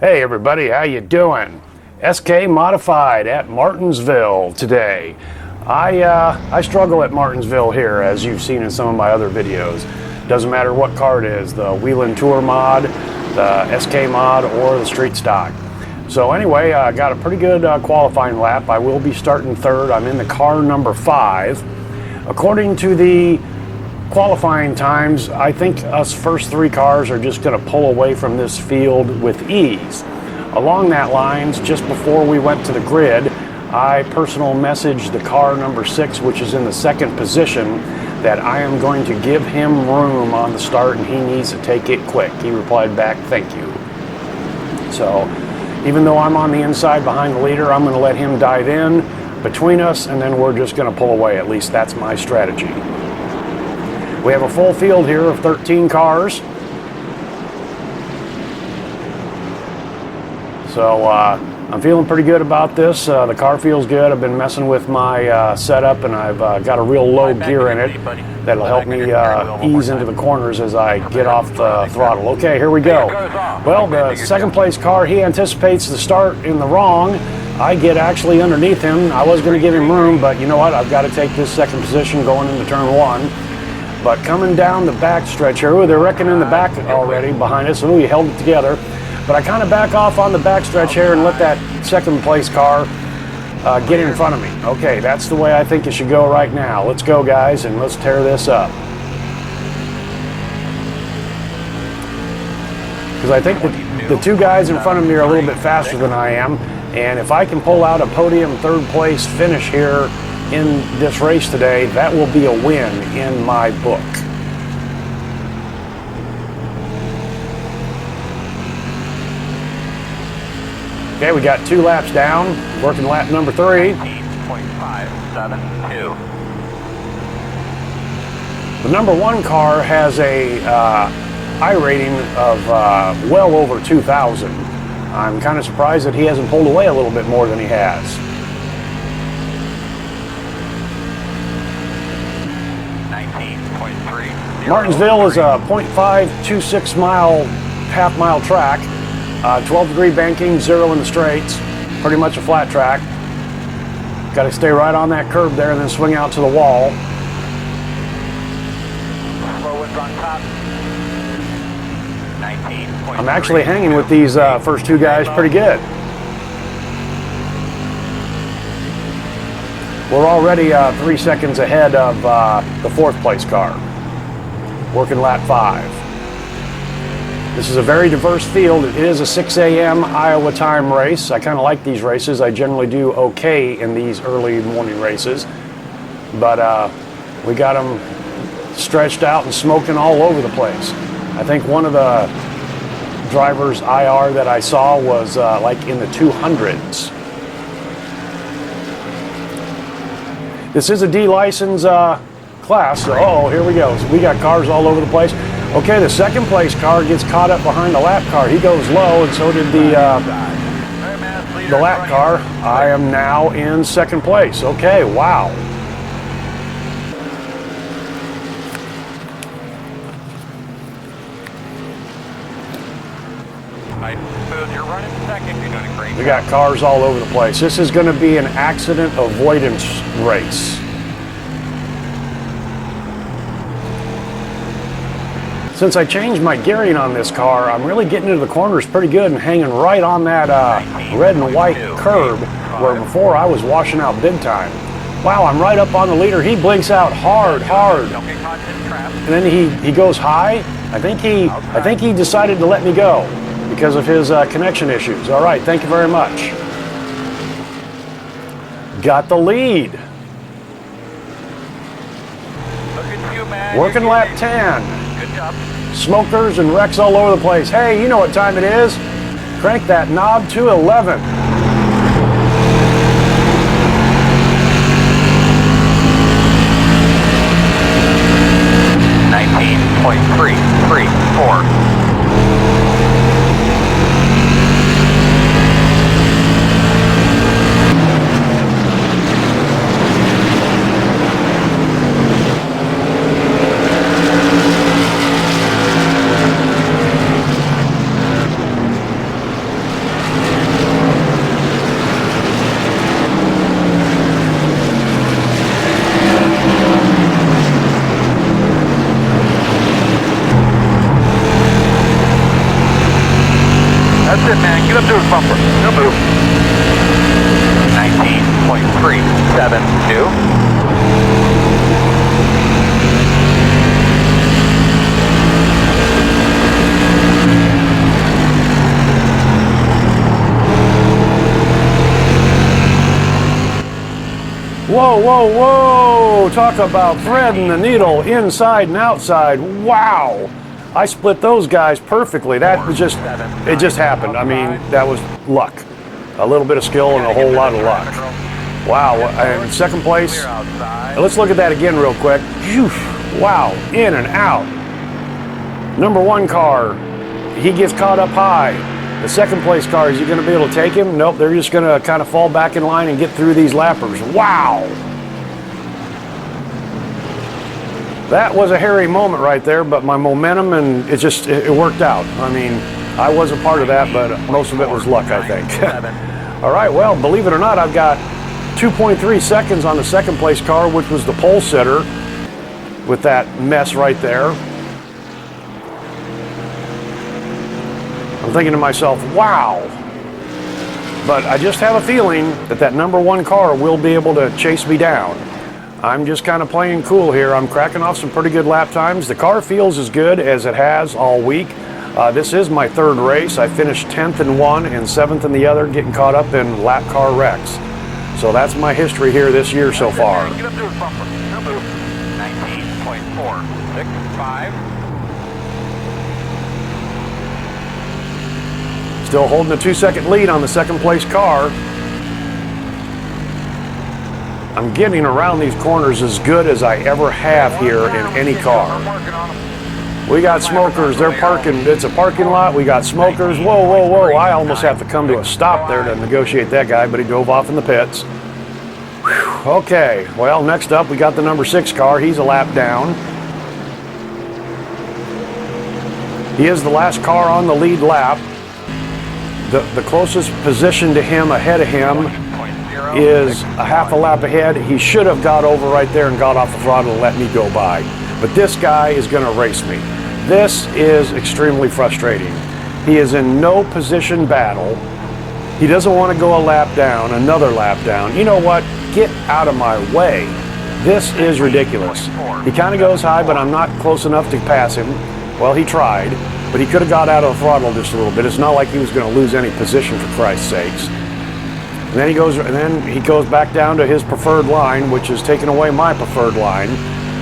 Hey everybody, how you doing? SK Modified at Martinsville today. I struggle at Martinsville here, as you've seen in some of my other videos. Doesn't matter what car it is, the Wheelin' Tour mod, the SK mod, or the street stock. So anyway, I got a pretty good qualifying lap. I will be starting third. I'm in the car number 5. According to the qualifying times, I think us first 3 cars are just going to pull away from this field with ease. Along that lines, just before we went to the grid, I personal messaged the car number 6, which is in the 2nd position, that I am going to give him room on the start and he needs to take it quick. He replied back, "Thank you." So even though I'm on the inside behind the leader, I'm going to let him dive in between us, and then we're just going to pull away. At least that's my strategy. We have a full field here of 13 cars. So I'm feeling pretty good about this. The car feels good. I've been messing with my setup, and I've got a real low gear in it that'll help me ease into the corners as I get off the throttle. Okay, here we go. Well, the second place car, he anticipates the start in the wrong. I get actually underneath him. I was going to give him room, but you know what? I've got to take this 2nd position going into turn 1. But coming down the back stretch here, ooh, they're wrecking in the back already behind us. Ooh, he held it together. But I kind of back off on the back stretch here and let that 2nd place car get in front of me. Okay, that's the way I think it should go right now. Let's go, guys, and let's tear this up. Because I think the 2 guys in front of me are a little bit faster than I am. And if I can pull out a podium 3rd place finish here in this race today, that will be a win in my book. Okay, we got 2 laps down, working lap number 3. 19.572. The number 1 car has a I rating of well over 2,000. I'm kind of surprised that he hasn't pulled away a little bit more than he has. 19.3. Martinsville is a 0.526 mile, half-mile track. 12-degree banking, 0 in the straights. Pretty much a flat track. Got to stay right on that curb there and then swing out to the wall. I'm actually hanging with these first 2 guys pretty good. We're already 3 seconds ahead of the 4th place car, working lap 5. This is a very diverse field. It is a 6 a.m. Iowa time race. I kind of like these races. I generally do okay in these early morning races. But we got them stretched out and smoking all over the place. I think one of the drivers' IR that I saw was like in the 200s. This is a D license class. So, oh, here we go. So we got cars all over the place. Okay, the 2nd place car gets caught up behind the lap car. He goes low, and so did the lap car. I am now in 2nd place. Okay, wow. You're running 2nd. You're doing a great job. We got cars all over the place. This is going to be an accident avoidance race. Since I changed my gearing on this car, I'm really getting into the corners pretty good and hanging right on that red and white curb where before I was washing out big time. Wow, I'm right up on the leader. He blinks out hard. And then he goes high. I think he decided to let me go because of his connection issues. All right, thank you very much. Got the lead. Look at you, man. Working lap 10. Good job. Smokers and wrecks all over the place. Hey, you know what time it is. Crank that knob to 11. .334. it, man. Get up to his bumper. No move. 19.372. Whoa, whoa, whoa! Talk about threading the needle inside and outside. Wow! I split those guys perfectly. That was just, it just happened. I mean, that was luck. A little bit of skill and a whole lot of luck. Wow, and second place. Let's look at that again real quick. Phew. Wow, in and out. Number one car, he gets caught up high. The second place car, is he going to be able to take him? Nope, they're just going to kind of fall back in line and get through these lappers. Wow! That was a hairy moment right there, but my momentum and it worked out. I mean, I was a part of that, but most of it was luck, I think. All right, well, believe it or not, I've got 2.3 seconds on the second place car, which was the pole sitter with that mess right there. I'm thinking to myself, wow. But I just have a feeling that that number one car will be able to chase me down. I'm just kind of playing cool here. I'm cracking off some pretty good lap times. The car feels as good as it has all week. This is my third race. I finished 10th in one and 7th in the other, getting caught up in lap car wrecks. So that's my history here this year so far. Get up to his bumper. No move. 19.465. Still holding a 2-second lead on the second place car. I'm getting around these corners as good as I ever have here in any car. We got smokers, they're parking, it's a parking lot, we got smokers. Whoa, whoa, whoa, I almost have to come to a stop there to negotiate that guy, but he drove off in the pits. Whew. Okay, well, next up we got the number 6 car, he's a lap down. He is the last car on the lead lap. The closest position to him, ahead of him, is a half a lap ahead. He should have got over right there and got off the throttle and let me go by. But this guy is going to race me. This is extremely frustrating. He is in no position battle. He doesn't want to go a lap down, another lap down. You know what? Get out of my way. This is ridiculous. He kind of goes high, but I'm not close enough to pass him. Well, he tried, but he could have got out of the throttle just a little bit. It's not like he was going to lose any position, for Christ's sakes. And then he goes back down to his preferred line, which is taking away my preferred line.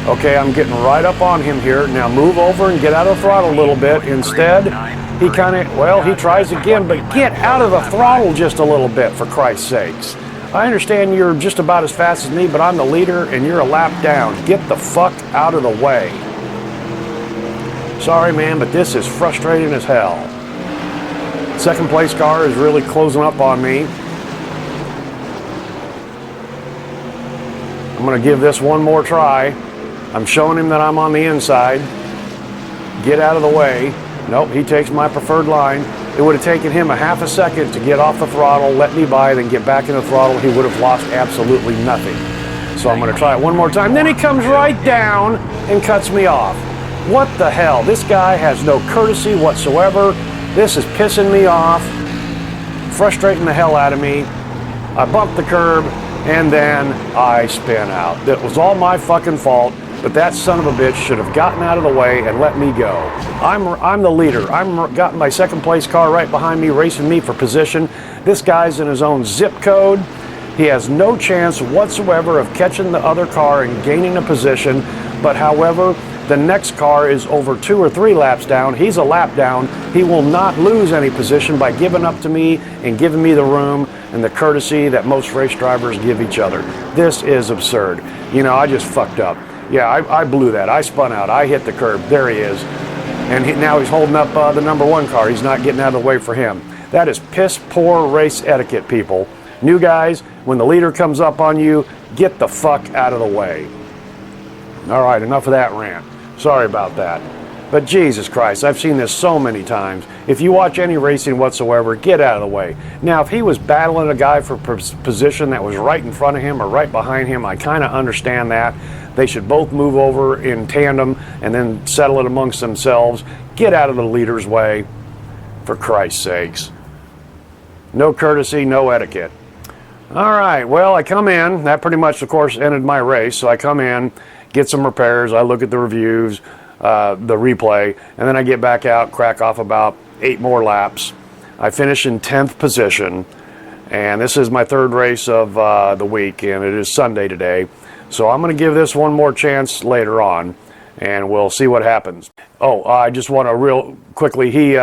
Okay, I'm getting right up on him here. Now move over and get out of the throttle a little bit. Instead, he he tries again, but get out of the throttle just a little bit, for Christ's sakes. I understand you're just about as fast as me, but I'm the leader and you're a lap down. Get the fuck out of the way. Sorry, man, but this is frustrating as hell. Second place car is really closing up on me. I'm going to give this one more try. I'm showing him that I'm on the inside. Get out of the way. Nope, he takes my preferred line. It would have taken him a half a second to get off the throttle, let me by, then get back in the throttle. He would have lost absolutely nothing. So I'm going to try it one more time. Then he comes right down and cuts me off. What the hell? This guy has no courtesy whatsoever. This is pissing me off, frustrating the hell out of me. I bumped the curb and then I spin out. That was all my fucking fault, but that son of a bitch should have gotten out of the way and let me go. I'm the leader. I'm got my second place car right behind me, racing me for position. This guy's in his own zip code. He has no chance whatsoever of catching the other car and gaining a position, but however, the next car is over 2 or 3 laps down. He's a lap down. He will not lose any position by giving up to me and giving me the room and the courtesy that most race drivers give each other. This is absurd. You know, I just fucked up. Yeah, I blew that. I spun out. I hit the curb. There he is. And now he's holding up the number 1 car. He's not getting out of the way for him. That is piss poor race etiquette, people. New guys, when the leader comes up on you, get the fuck out of the way. All right, enough of that rant. Sorry about that. But Jesus Christ, I've seen this so many times. If you watch any racing whatsoever, get out of the way. Now, if he was battling a guy for position that was right in front of him or right behind him, I kind of understand that. They should both move over in tandem and then settle it amongst themselves. Get out of the leader's way, for Christ's sakes. No courtesy, no etiquette. All right, well, I come in. That pretty much, of course, ended my race. So I come in, get some repairs. I look at the reviews, the replay, and then I get back out, crack off about 8 more laps. I finish in 10th position, and this is my 3rd race of the week, and it is Sunday today. So I'm going to give this one more chance later on, and we'll see what happens. Oh, I just want to real quickly, he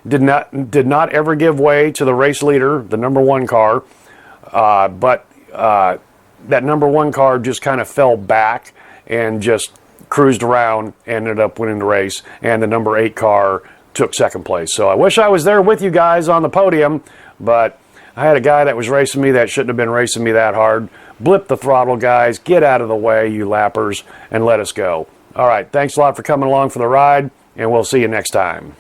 did not ever give way to the race leader, the number 1 car, but that number 1 car just kind of fell back and just cruised around, ended up winning the race, and the number 8 car took 2nd place. So I wish I was there with you guys on the podium, but I had a guy that was racing me that shouldn't have been racing me that hard. Blip the throttle, guys. Get out of the way, you lappers, and let us go. All right, thanks a lot for coming along for the ride, and we'll see you next time.